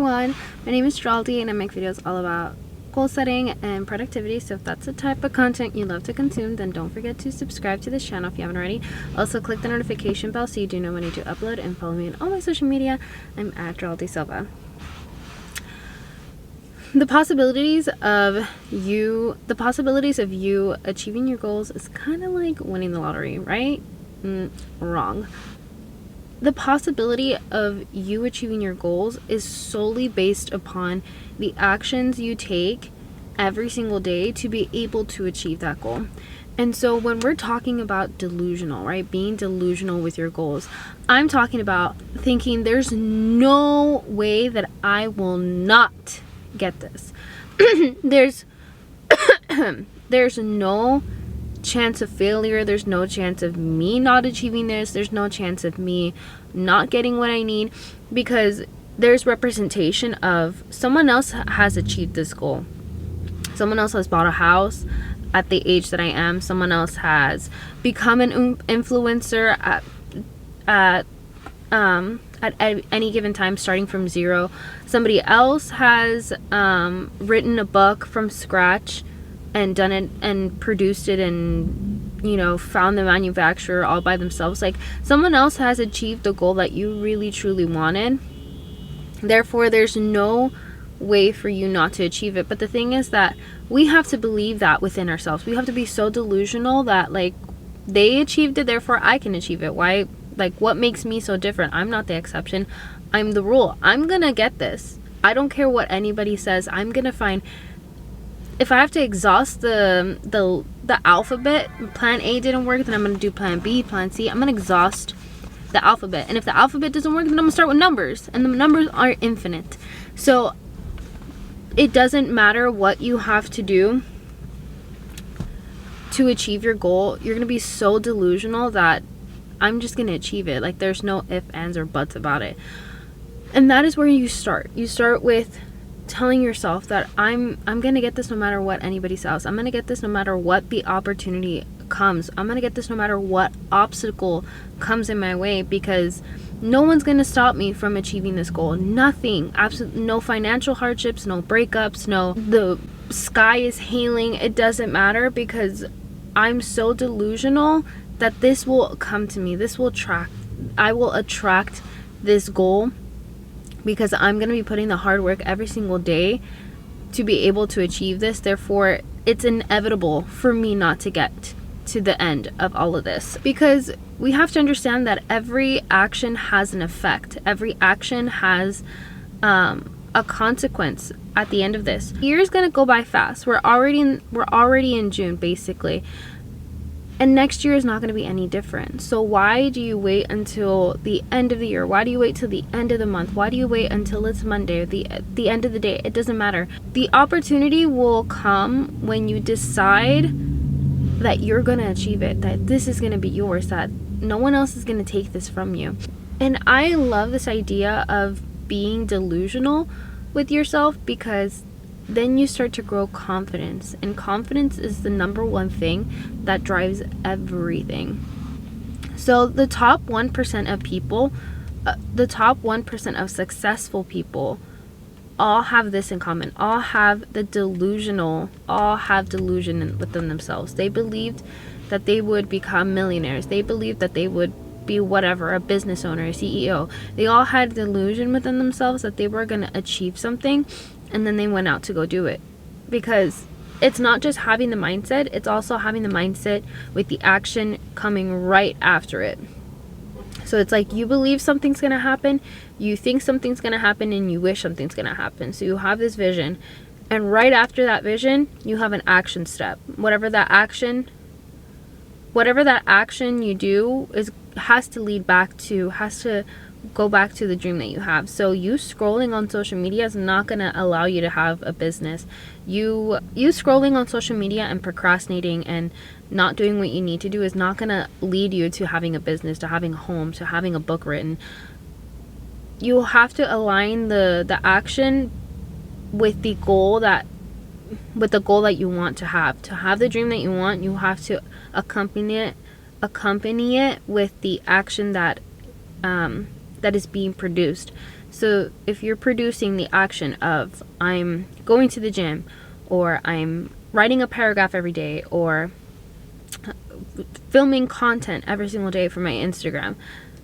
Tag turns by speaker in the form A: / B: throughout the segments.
A: everyone, my name is Geraldine and I make videos all about goal setting and productivity. So if that's the type of content you love to consume, then don't forget to subscribe to this channel if you haven't already. Also click the notification bell so you do know when I do upload, and follow me on all my social media. I'm at Geraldine Silva. The possibilities of you achieving your goals is kind of like winning the lottery, right? Wrong. The possibility of you achieving your goals is solely based upon the actions you take every single day to be able to achieve that goal. And so when we're talking about delusional, right, being delusional with your goals, I'm talking about thinking there's no way that I will not get this. There's no chance of failure. There's no chance of me not achieving this. There's no chance of me not getting what I need, because there's representation of someone else has achieved this goal. Someone else has bought a house at the age that I am. Someone else has become an influencer at any given time, starting from zero. Somebody else has written a book from scratch and done it and produced it and, you know, found the manufacturer all by themselves. Like, someone else has achieved the goal that you really truly wanted. Therefore, there's no way for you not to achieve it. But the thing is that we have to believe that within ourselves. We have to be so delusional that, like, they achieved it, therefore I can achieve it. Why? Like, what makes me so different? I'm not the exception. I'm the rule. I'm gonna get this. I don't care what anybody says. I'm gonna find, if I have to exhaust the alphabet, plan A didn't work, then I'm gonna do plan B, plan C. I'm gonna exhaust the alphabet. And if the alphabet doesn't work, then I'm gonna start with numbers. And the numbers are infinite. So it doesn't matter what you have to do to achieve your goal. You're gonna be so delusional that I'm just gonna achieve it. Like, there's no ifs, ands, or buts about it. And that is where you start. You start with telling yourself that I'm gonna get this no matter what anybody says. I'm gonna get this no matter what the opportunity comes. I'm gonna get this no matter what obstacle comes in my way, because no one's gonna stop me from achieving this goal. Nothing. Absolutely no financial hardships, no breakups, no the sky is hailing. It doesn't matter, because I'm so delusional that this will come to me. I will attract this goal, because I'm going to be putting the hard work every single day to be able to achieve this. Therefore, it's inevitable for me not to get to the end of all of this, because we have to understand that every action has an effect. Every action has a consequence at the end of this. Year's going to go by fast. We're already in June, basically. And next year is not going to be any different. So why do you wait until the end of the year? Why do you wait till the end of the month? Why do you wait until it's Monday or the end of the day? It doesn't matter. The opportunity will come when you decide that you're going to achieve it, that this is going to be yours, that no one else is going to take this from you. And I love this idea of being delusional with yourself, because then you start to grow confidence, and confidence is the number one thing that drives everything. So the top 1% of people, the top 1% of successful people, all have this in common. All have delusion within themselves. They believed that they would become millionaires. They believed that they would be whatever, a business owner, a CEO. They all had delusion within themselves that they were going to achieve something, and then they went out to go do it. Because it's not just having the mindset, it's also having the mindset with the action coming right after it. So it's like, you believe something's going to happen, you think something's going to happen, and you wish something's going to happen. So you have this vision, and right after that vision, you have an action step. Whatever that action you do has to go back to the dream that you have. So you scrolling on social media is not going to allow you to have a business. You scrolling on social media and procrastinating and not doing what you need to do is not going to lead you to having a business, to having a home, to having a book written. You have to align the action with the goal that you want to have. To have the dream that you want, you have to accompany it with the action that is being produced. So if you're producing the action of I'm going to the gym, or I'm writing a paragraph every day, or filming content every single day for my Instagram,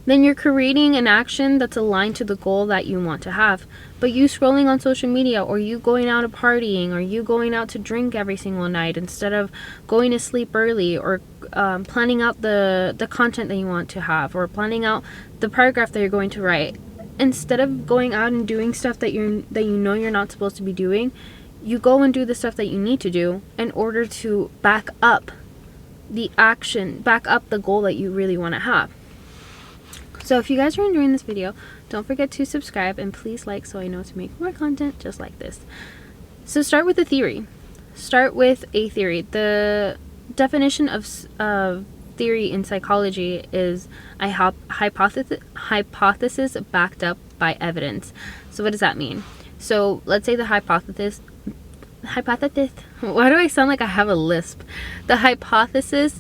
A: then you're creating an action that's aligned to the goal that you want to have. But you scrolling on social media, or you going out and partying, or you going out to drink every single night instead of going to sleep early, or planning out the content that you want to have, or planning out the paragraph that you're going to write, instead of going out and doing stuff that you know you're not supposed to be doing, you go and do the stuff that you need to do in order to back up the action, back up the goal that you really want to have. So if you guys are enjoying this video, don't forget to subscribe, and please like, so I know to make more content just like this. So start with a theory. Start with a theory. The definition of theory in psychology is a hypothesis backed up by evidence. So what does that mean? So let's say the hypothesis, why do I sound like I have a lisp? The hypothesis,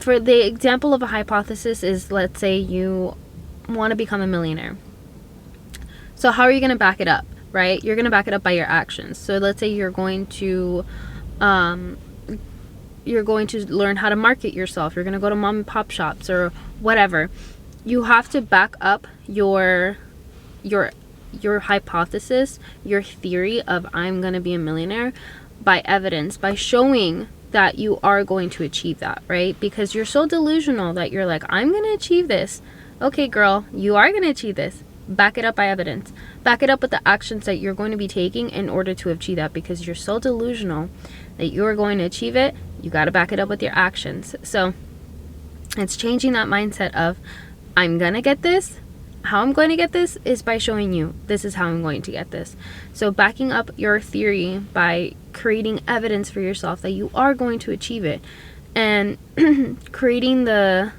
A: for the example of a hypothesis is, let's say you want to become a millionaire. So how are you going to back it up, right? You're going to back it up by your actions. So let's say you're going to learn how to market yourself. You're going to go to mom and pop shops or whatever. You have to back up your hypothesis, your theory of I'm going to be a millionaire, by evidence, by showing that you are going to achieve that, right? Because you're so delusional that you're like, I'm going to achieve this. Okay, girl, you are going to achieve this. Back it up by evidence. Back it up with the actions that you're going to be taking in order to achieve that, because you're so delusional that you're going to achieve it. You got to back it up with your actions. So it's changing that mindset of I'm going to get this. How I'm going to get this is by showing you this is how I'm going to get this. So backing up your theory by creating evidence for yourself that you are going to achieve it, and creating that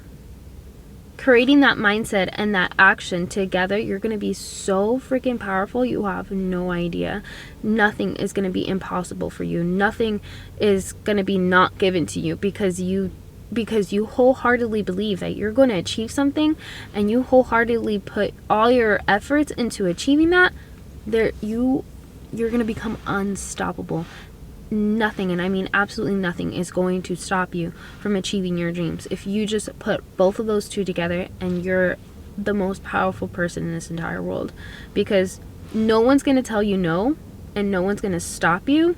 A: mindset and that action together, you're going to be so freaking powerful. You have no idea. Nothing is going to be impossible for you. Nothing is going to be not given to you, because you wholeheartedly believe that you're going to achieve something, and you wholeheartedly put all your efforts into achieving that. You're going to become unstoppable. Nothing, and I mean absolutely nothing, is going to stop you from achieving your dreams if you just put both of those two together, and you're the most powerful person in this entire world, because no one's going to tell you no, and no one's going to stop you.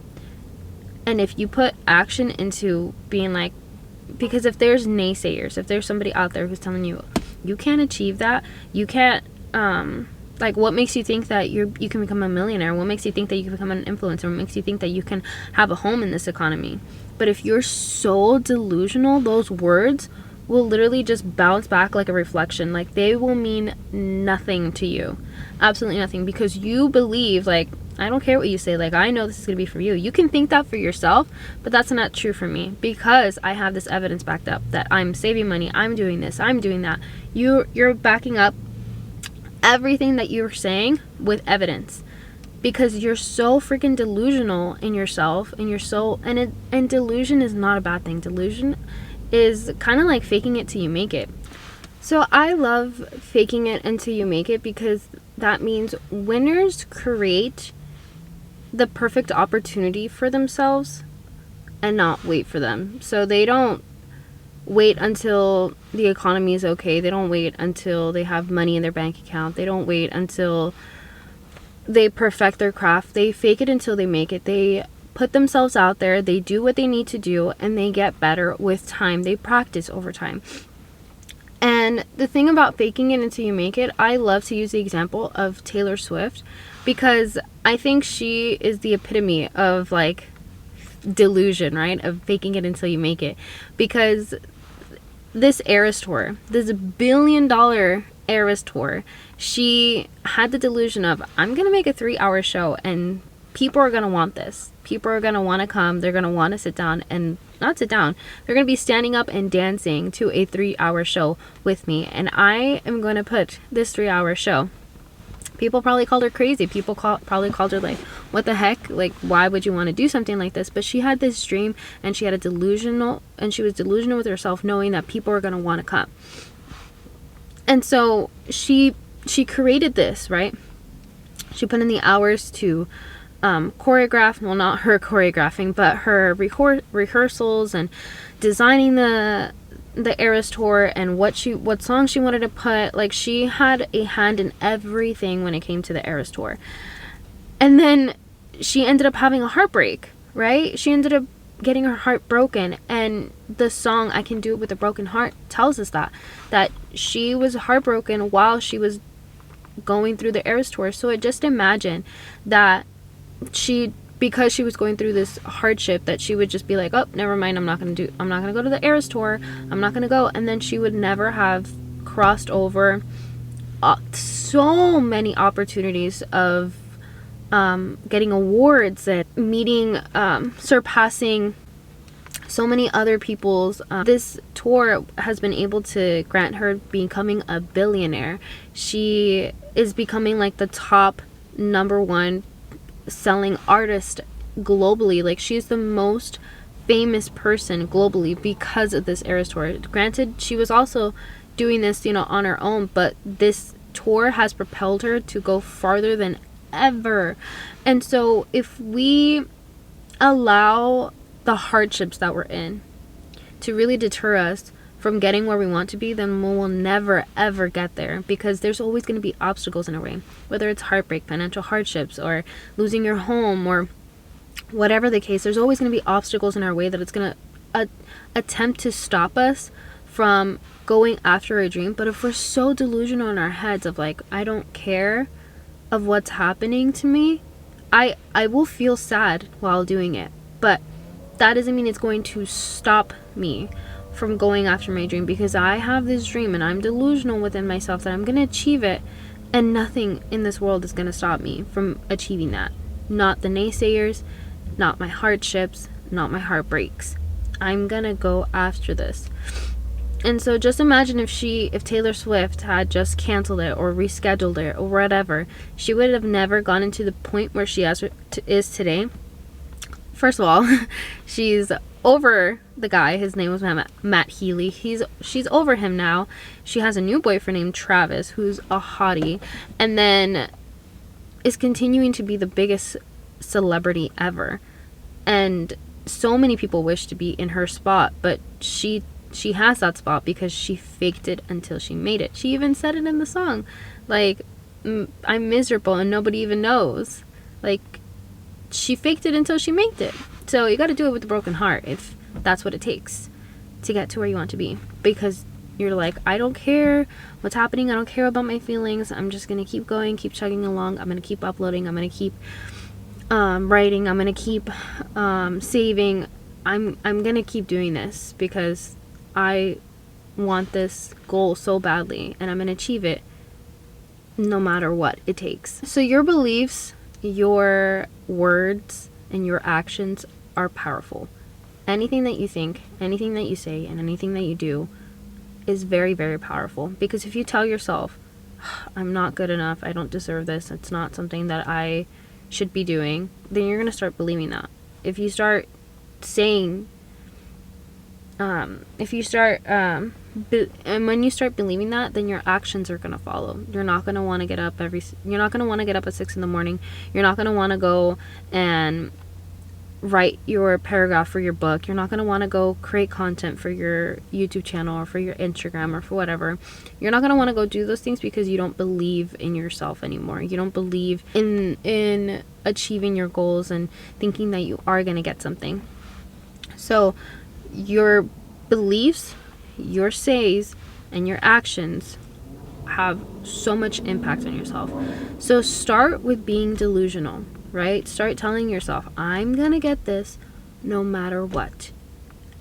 A: And if you put action into being like, because if there's naysayers, if there's somebody out there who's telling you you can't achieve that, you can't, like, what makes you think that you can become a millionaire? What makes you think that you can become an influencer? What makes you think that you can have a home in this economy? But if you're so delusional, those words will literally just bounce back like a reflection. Like, they will mean nothing to you. Absolutely nothing. Because you believe, like, I don't care what you say, like, I know this is going to be for you. You can think that for yourself, but that's not true for me, because I have this evidence backed up that I'm saving money, I'm doing this, I'm doing that. You're backing up everything that you're saying with evidence, because you're so freaking delusional in yourself, and you're so, and delusion is not a bad thing. Delusion is kind of like faking it till you make it. So I love faking it until you make it, because that means winners create the perfect opportunity for themselves and not wait for them. So they don't wait until the economy is okay. They don't wait until they have money in their bank account. They don't wait until they perfect their craft. They fake it until they make it. They put themselves out there. They do what they need to do, and they get better with time. They practice over time. And the thing about faking it until you make it, I love to use the example of Taylor Swift, because I think she is the epitome of, like, delusion, right? Of faking it until you make it. Because this Eras tour, this $1 billion Eras tour, she had the delusion of, I'm going to make a 3-hour show, and people are going to want this. People are going to want to come. They're going to want to sit down, and not sit down. They're going to be standing up and dancing to a 3-hour show with me. And I am going to put this 3-hour show. People probably called her crazy. People probably called her like, what the heck? Like, why would you want to do something like this? But she had this dream, and she was delusional with herself, knowing that people are going to want to come. And so she she created this, right? She put in the hours to choreograph, well, not her choreographing, but her rehearsals and designing the Eras tour and what song she wanted to put. Like, she had a hand in everything when it came to the Eras tour. And then she ended up having a heartbreak, right? She ended up getting her heart broken, and the song I Can Do It With a Broken Heart tells us that she was heartbroken while she was going through the Eras tour. So just imagine that because she was going through this hardship, that she would just be like, oh, never mind, I'm not gonna go to the Eras tour, I'm not gonna go. And then she would never have crossed over so many opportunities of getting awards and meeting, surpassing so many other people's. This tour has been able to grant her becoming a billionaire. She is becoming like the top #1 selling artist globally. Like, she's the most famous person globally because of this Eras tour. Granted, she was also doing this, on her own, but this tour has propelled her to go farther than ever. And so if we allow the hardships that we're in to really deter us from getting where we want to be, then we will never ever get there, because there's always going to be obstacles in our way, whether it's heartbreak, financial hardships, or losing your home, or whatever the case. There's always going to be obstacles in our way that it's going to attempt to stop us from going after a dream. But if we're so delusional in our heads of like, I don't care of what's happening to me, I will feel sad while doing it, but that doesn't mean it's going to stop me from going after my dream, because I have this dream and I'm delusional within myself that I'm going to achieve it, and nothing in this world is going to stop me from achieving that. Not the naysayers, not my hardships, not my heartbreaks. I'm going to go after this. And so just imagine if Taylor Swift had just canceled it or rescheduled it or whatever, she would have never gotten to the point where she is today. First of all, she's over the guy. His name was Matt Healy. She's over him now. She has a new boyfriend named Travis, who's a hottie, and then is continuing to be the biggest celebrity ever. And so many people wish to be in her spot, but she has that spot because she faked it until she made it. She even said it in the song, like, I'm miserable and nobody even knows. Like, she faked it until she made it. So you got to do it with a broken heart if that's what it takes to get to where you want to be, because you're like, I don't care what's happening, I don't care about my feelings, I'm just gonna keep going, keep chugging along, I'm gonna keep uploading, I'm gonna keep writing, I'm gonna keep saving, I'm gonna keep doing this because I want this goal so badly, and I'm gonna achieve it no matter what it takes. So your beliefs, your words, and your actions are powerful. Anything that you think, anything that you say, and anything that you do is very, very powerful. Because if you tell yourself, I'm not good enough, I don't deserve this, it's not something that I should be doing, then you're going to start believing that. If you start saying, and when you start believing that, then your actions are going to follow. You're not going to want to get up you're not going to want to get up at 6 a.m. You're not going to want to go and write your paragraph for your book. You're not going to want to go create content for your YouTube channel or for your Instagram or for whatever. You're not going to want to go do those things because you don't believe in yourself anymore. You don't believe in achieving your goals and thinking that you are going to get something. So your beliefs, your says, and your actions have so much impact on yourself. So start with being delusional, right? Start telling yourself, I'm gonna get this no matter what.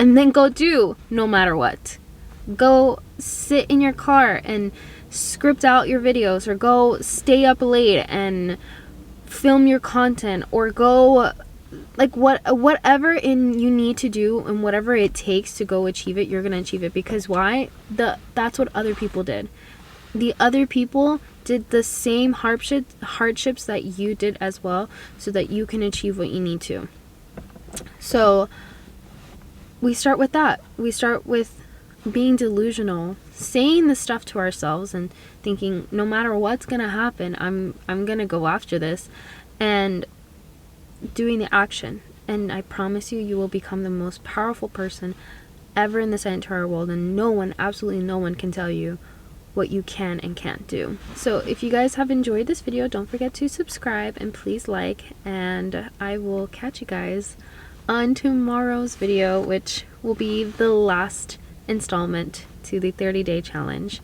A: And then go do no matter what. Go sit in your car and script out your videos, or go stay up late and film your content, or go like whatever you need to do, and whatever it takes to go achieve it, you're gonna achieve it. Because why? That's what other people did. The other people did the same hardships that you did as well, so that you can achieve what you need to. So we start with that. We start with being delusional saying the stuff to ourselves and thinking no matter what's gonna happen, I'm gonna go after this, and doing the action. And I promise you, you will become the most powerful person ever in this entire world, and no one, absolutely no one, can tell you what you can and can't do. So if you guys have enjoyed this video, don't forget to subscribe and please like, and I will catch you guys on tomorrow's video, which will be the last installment to the 30-day challenge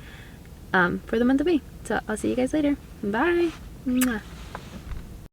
A: for the month of May. So I'll see you guys later. Bye. Mwah.